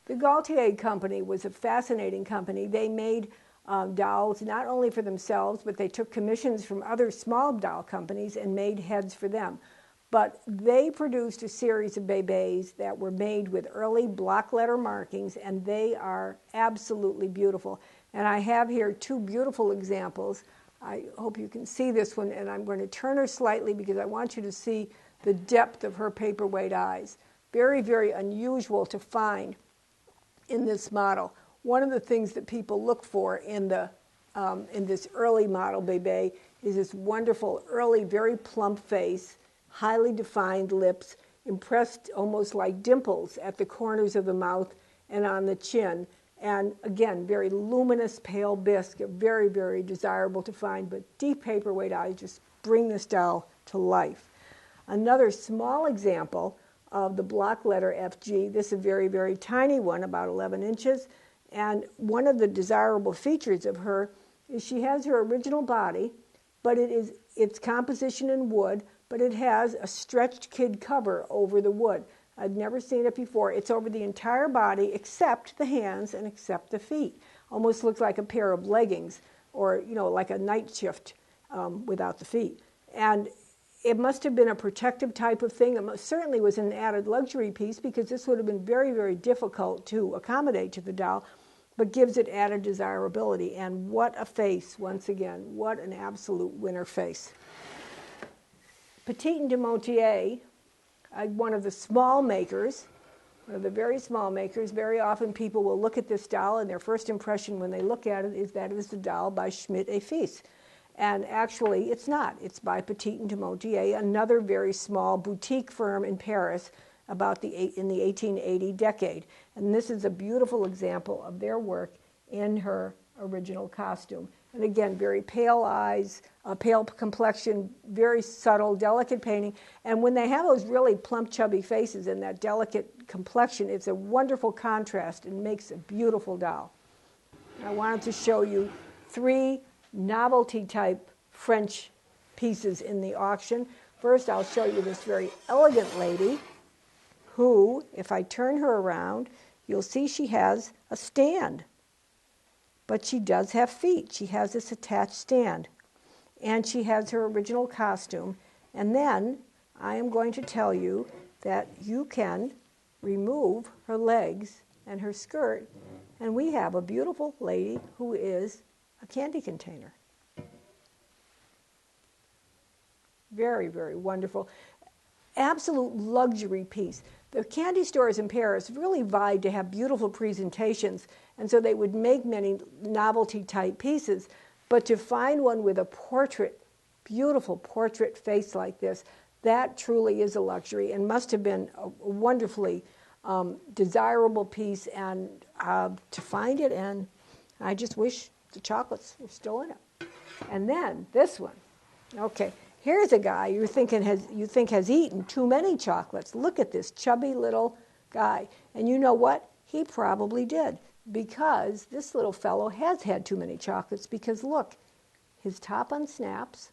The Gaultier Company was a fascinating company. They made dolls not only for themselves, but they took commissions from other small doll companies and made heads for them. But they produced a series of bébés that were made with early block letter markings, and they are absolutely beautiful. And I have here two beautiful examples. I hope you can see this one, and I'm going to turn her slightly because I want you to see the depth of her paperweight eyes. Very, very unusual to find in this model. One of the things that people look for in this early model bébé is this wonderful, early, very plump face, highly defined lips, impressed almost like dimples at the corners of the mouth and on the chin. And again, very luminous, pale bisque, very, very desirable to find, but deep paperweight eyes just bring this doll to life. Another small example of the block letter FG, this is a very, very tiny one, about 11 inches, and one of the desirable features of her is she has her original body, but it's composition in wood, but it has a stretched kid cover over the wood. I've never seen it before. It's over the entire body except the hands and except the feet. Almost looks like a pair of leggings or, like a night shift without the feet. And it must have been a protective type of thing. It certainly was an added luxury piece because this would have been very, very difficult to accommodate to the doll, but gives it added desirability. And what a face, once again. What an absolute winner face. Petite and de Montier, one of the small makers, one of the very small makers. Very often people will look at this doll and their first impression when they look at it is that it is a doll by Schmidt et Fils. And actually it's not. It's by Petite and de Montier, another very small boutique firm in Paris in the 1880 decade. And this is a beautiful example of their work in her original costume. And again, very pale eyes, pale complexion, very subtle, delicate painting. And when they have those really plump, chubby faces and that delicate complexion, it's a wonderful contrast and makes a beautiful doll. I wanted to show you three novelty-type French pieces in the auction. First, I'll show you this very elegant lady who, if I turn her around, you'll see she has a stand. But she does have feet. She has this attached stand. And she has her original costume. And then I am going to tell you that you can remove her legs and her skirt, and we have a beautiful lady who is a candy container. Very, very wonderful. Absolute luxury piece. The candy stores in Paris really vied to have beautiful presentations, and so they would make many novelty-type pieces. But to find one with a portrait, beautiful portrait face like this, that truly is a luxury and must have been a wonderfully desirable piece. And to find it, and I just wish the chocolates were still in it. And then this one. Okay. Here's a guy you think has eaten too many chocolates. Look at this chubby little guy. And you know what? He probably did, because this little fellow has had too many chocolates, because look, his top unsnaps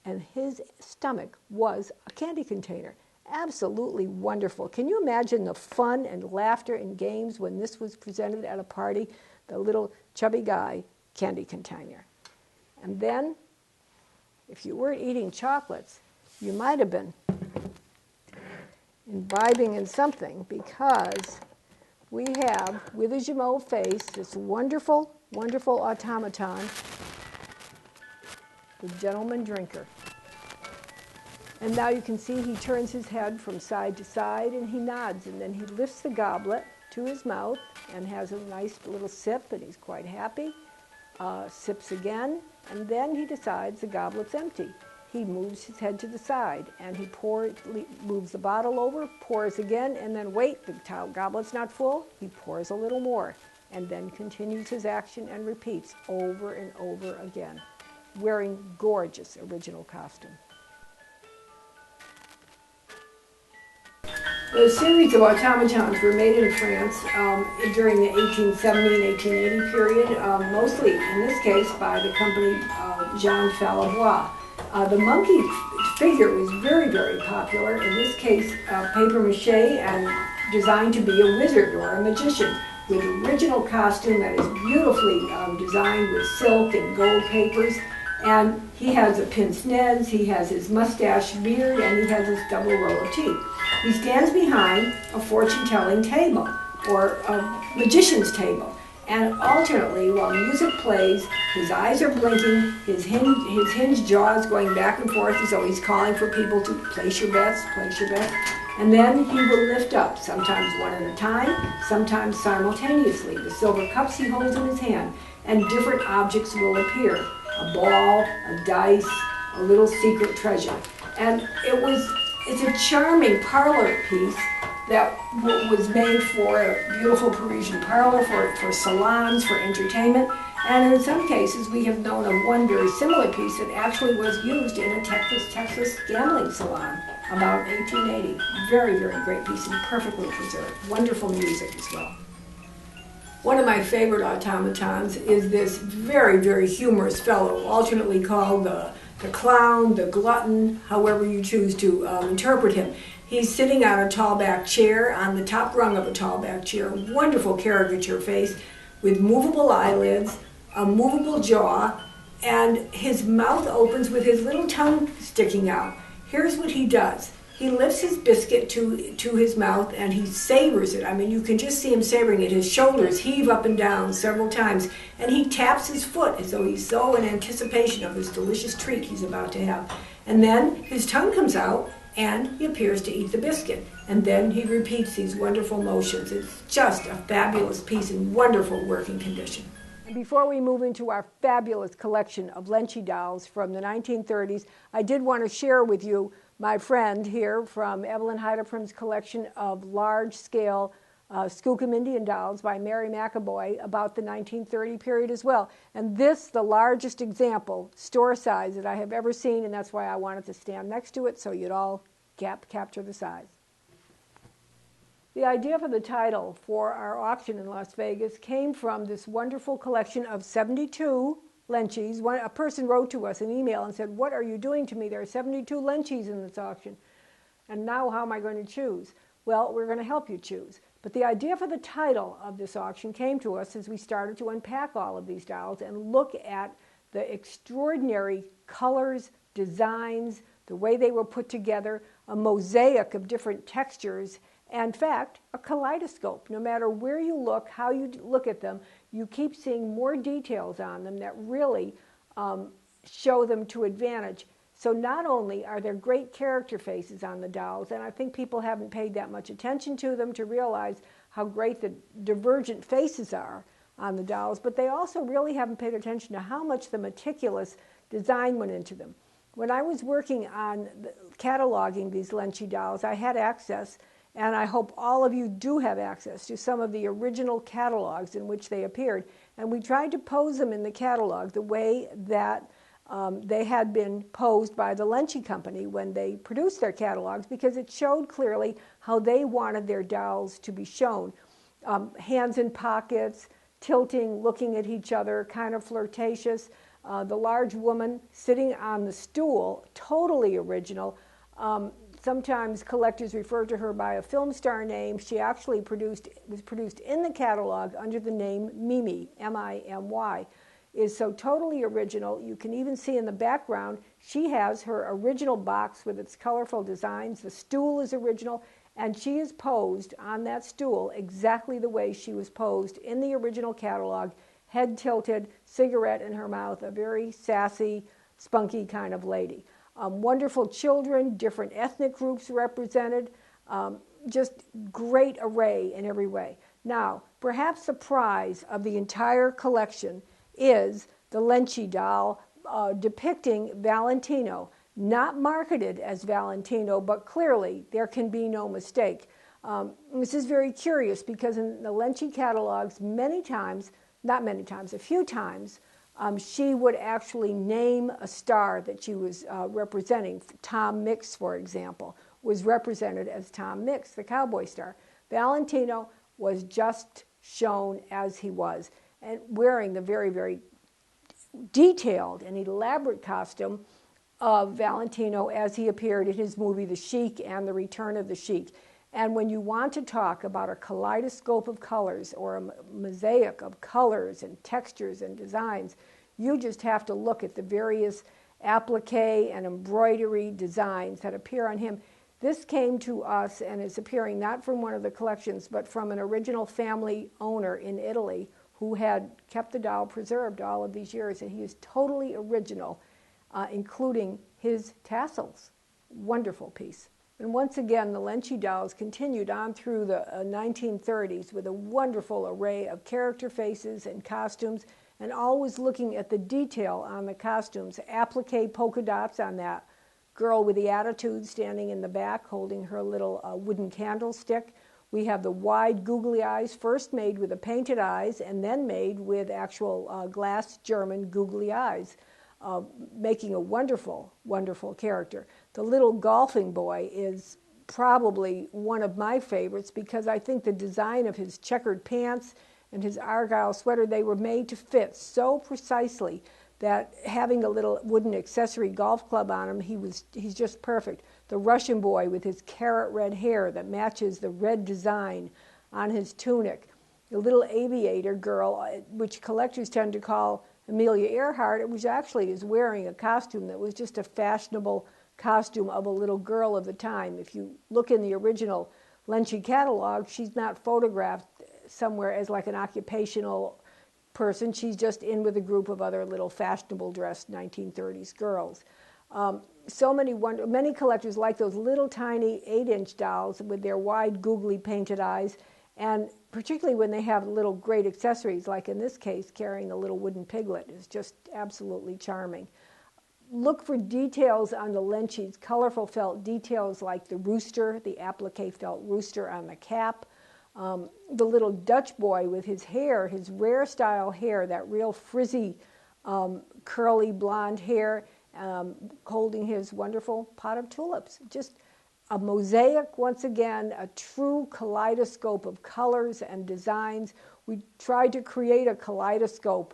and his stomach was a candy container. Absolutely wonderful. Can you imagine the fun and laughter and games when this was presented at a party? The little chubby guy, candy container. And then, if you weren't eating chocolates, you might have been imbibing in something, because we have, with a Jumeau face, this wonderful, wonderful automaton, the gentleman drinker. And now you can see he turns his head from side to side and he nods, and then he lifts the goblet to his mouth and has a nice little sip, and he's quite happy. Sips again, and then he decides the goblet's empty. He moves his head to the side, and he moves the bottle over, pours again, and then wait, the goblet's not full, he pours a little more, and then continues his action and repeats over and over again, wearing gorgeous original costume. The series of automatons were made in France during the 1870 and 1880 period, mostly in this case by the company Jean Falavois. The monkey figure was very, very popular. In this case, papier-mâché and designed to be a wizard or a magician, with original costume that is beautifully designed with silk and gold papers. And he has a pince-nez, he has his mustache beard, and he has his double row of teeth. He stands behind a fortune-telling table, or a magician's table. And alternately, while music plays, his eyes are blinking, his hinged jaw is going back and forth as though he's calling for people to place your bets, place your bets. And then he will lift up, sometimes one at a time, sometimes simultaneously, the silver cups he holds in his hand, and different objects will appear. A ball, a dice, a little secret treasure. And it's a charming parlor piece that was made for a beautiful Parisian parlor, for salons, for entertainment. And in some cases, we have known of one very similar piece that actually was used in a Texas gambling salon about 1880. Very, very great piece and perfectly preserved. Wonderful music as well. One of my favorite automatons is this very, very humorous fellow, alternately called the Clown, the Glutton, however you choose to interpret him. He's sitting on a tall back chair, on the top rung of a tall back chair, wonderful caricature face with movable eyelids, a movable jaw, and his mouth opens with his little tongue sticking out. Here's what he does. He lifts his biscuit to his mouth and he savors it. I mean, you can just see him savoring it. His shoulders heave up and down several times, and he taps his foot as though he's so in anticipation of this delicious treat he's about to have. And then his tongue comes out, and he appears to eat the biscuit. And then he repeats these wonderful motions. It's just a fabulous piece in wonderful working condition. And before we move into our fabulous collection of Lenci dolls from the 1930s, I did want to share with you my friend here from Evelyn Heideprum's collection of large-scale Skookum Indian dolls by Mary McAvoy about the 1930 period as well. And this, the largest example, store size that I have ever seen, and that's why I wanted to stand next to it so you'd all capture the size. The idea for the title for our auction in Las Vegas came from this wonderful collection of 72 Lencis. A person wrote to us an email and said, "What are you doing to me? There are 72 Lencis in this auction. And now how am I going to choose?" Well, we're going to help you choose. But the idea for the title of this auction came to us as we started to unpack all of these dolls and look at the extraordinary colors, designs, the way they were put together, a mosaic of different textures, and in fact, a kaleidoscope. No matter where you look, how you look at them, you keep seeing more details on them that really show them to advantage. So not only are there great character faces on the dolls, and I think people haven't paid that much attention to them to realize how great the divergent faces are on the dolls, but they also really haven't paid attention to how much the meticulous design went into them. When I was working on cataloging these Lenci dolls, I had access, and I hope all of you do have access to some of the original catalogs in which they appeared. And we tried to pose them in the catalog the way that they had been posed by the Lenci company when they produced their catalogs, because it showed clearly how they wanted their dolls to be shown. Hands in pockets, tilting, looking at each other, kind of flirtatious. The large woman sitting on the stool, totally original. Sometimes collectors refer to her by a film star name. She actually was produced in the catalog under the name Mimi, M-I-M-Y. Is so totally original. You can even see in the background, she has her original box with its colorful designs. The stool is original, and she is posed on that stool exactly the way she was posed in the original catalog, head tilted, cigarette in her mouth, a very sassy, spunky kind of lady. Wonderful children, different ethnic groups represented, just great array in every way. Now, perhaps the prize of the entire collection is the Lenci doll depicting Valentino, not marketed as Valentino, but clearly there can be no mistake. This is very curious because in the Lenci catalogs, many times, not many times, a few times, she would actually name a star that she was representing. Tom Mix, for example, was represented as Tom Mix, the cowboy star. Valentino was just shown as he was, and wearing the very, very detailed and elaborate costume of Valentino as he appeared in his movie The Sheik and The Return of the Sheik. And when you want to talk about a kaleidoscope of colors or a mosaic of colors and textures and designs, you just have to look at the various applique and embroidery designs that appear on him. This came to us and is appearing not from one of the collections, but from an original family owner in Italy who had kept the doll preserved all of these years, and he is totally original, including his tassels. Wonderful piece. And once again, the Lenci dolls continued on through the 1930s with a wonderful array of character faces and costumes, and always looking at the detail on the costumes. Applique polka dots on that girl with the attitude standing in the back holding her little wooden candlestick. We have the wide googly eyes, first made with the painted eyes and then made with actual glass German googly eyes, making a wonderful, wonderful character. The little golfing boy is probably one of my favorites because I think the design of his checkered pants and his argyle sweater, they were made to fit so precisely that having a little wooden accessory golf club on him, he's just perfect. The Russian boy with his carrot red hair that matches the red design on his tunic. The little aviator girl, which collectors tend to call Amelia Earhart, which actually is wearing a costume that was just a fashionable costume of a little girl of the time. If you look in the original Lenci catalog, she's not photographed somewhere as like an occupational person. She's just in with a group of other little fashionable dressed 1930s girls. So many collectors like those little tiny 8-inch dolls with their wide googly painted eyes, and particularly when they have little great accessories, like in this case carrying a little wooden piglet, is just absolutely charming. Look for details on the Lenci's, colorful felt details like the rooster, the applique felt rooster on the cap. The little Dutch boy with his hair, his rare style hair, that real frizzy, curly blonde hair, holding his wonderful pot of tulips. Just a mosaic, once again, a true kaleidoscope of colors and designs. We tried to create a kaleidoscope,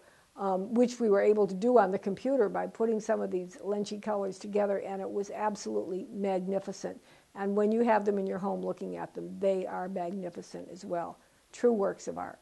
which we were able to do on the computer by putting some of these Lenci colors together, and it was absolutely magnificent. And when you have them in your home looking at them, they are magnificent as well. True works of art.